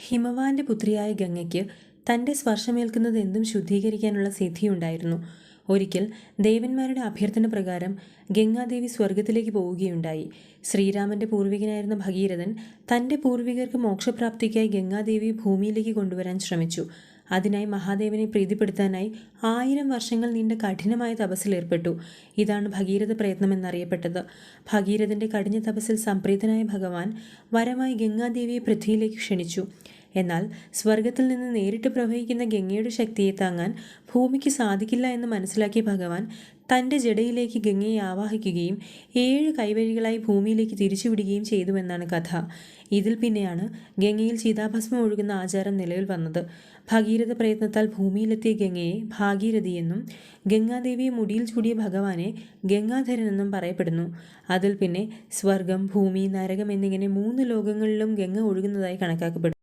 ഹിമവാന്റെ പുത്രിയായ ഗംഗയ്ക്ക് തൻ്റെ സ്പർശമേൽക്കുന്നത് എന്തും ശുദ്ധീകരിക്കാനുള്ള സിദ്ധിയുണ്ടായിരുന്നു. ഒരിക്കൽ ദേവന്മാരുടെ അഭ്യർത്ഥന പ്രകാരം ഗംഗാദേവി സ്വർഗത്തിലേക്ക് പോവുകയുണ്ടായി. ശ്രീരാമന്റെ പൂർവികനായിരുന്ന ഭഗീരഥൻ തൻ്റെ പൂർവികർക്ക് മോക്ഷപ്രാപ്തിക്കായി ഗംഗാദേവിയെ ഭൂമിയിലേക്ക് കൊണ്ടുവരാൻ ശ്രമിച്ചു. അതിനായി മഹാദേവനെ പ്രീതിപ്പെടുത്താനായി 1000 വർഷങ്ങൾ നീണ്ട കഠിനമായ തപസ്സിലേർപ്പെട്ടു. ഇതാണ് ഭഗീരഥ പ്രയത്നം എന്നറിയപ്പെട്ടത്. ഭഗീരഥന്റെ കഠിന തപസ്സിൽ സംപ്രീതനായ ഭഗവാൻ വരമായി ഗംഗാദേവിയെ പൃഥ്വിയിലേക്ക് ക്ഷണിച്ചു. എന്നാൽ സ്വർഗത്തിൽ നിന്ന് നേരിട്ട് പ്രവഹിക്കുന്ന ഗംഗയുടെ ശക്തിയെ താങ്ങാൻ ഭൂമിക്ക് സാധിക്കില്ല എന്ന് മനസ്സിലാക്കിയ ഭഗവാൻ തൻ്റെ ജടയിലേക്ക് ഗംഗയെ ആവാഹിക്കുകയും 7 കൈവഴികളായി ഭൂമിയിലേക്ക് തിരിച്ചുവിടുകയും ചെയ്തുവെന്നാണ് കഥ. ഇതിൽ പിന്നെയാണ് ഗംഗയിൽ ചിതാഭസ്മം ഒഴുകുന്ന ആചാരം നിലവിൽ വന്നത്. ഭഗീരഥ പ്രയത്നത്താൽ ഭൂമിയിലെത്തിയ ഗംഗയെ ഭാഗീരഥി എന്നും ഗംഗാദേവിയെ മുടിയിൽ ചൂടിയ ഭഗവാനെ ഗംഗാധരൻ എന്നും പറയപ്പെടുന്നു. അതിൽ പിന്നെ സ്വർഗം, ഭൂമി, നരകം എന്നിങ്ങനെ 3 ലോകങ്ങളിലും ഗംഗ ഒഴുകുന്നതായി കണക്കാക്കപ്പെടുന്നു.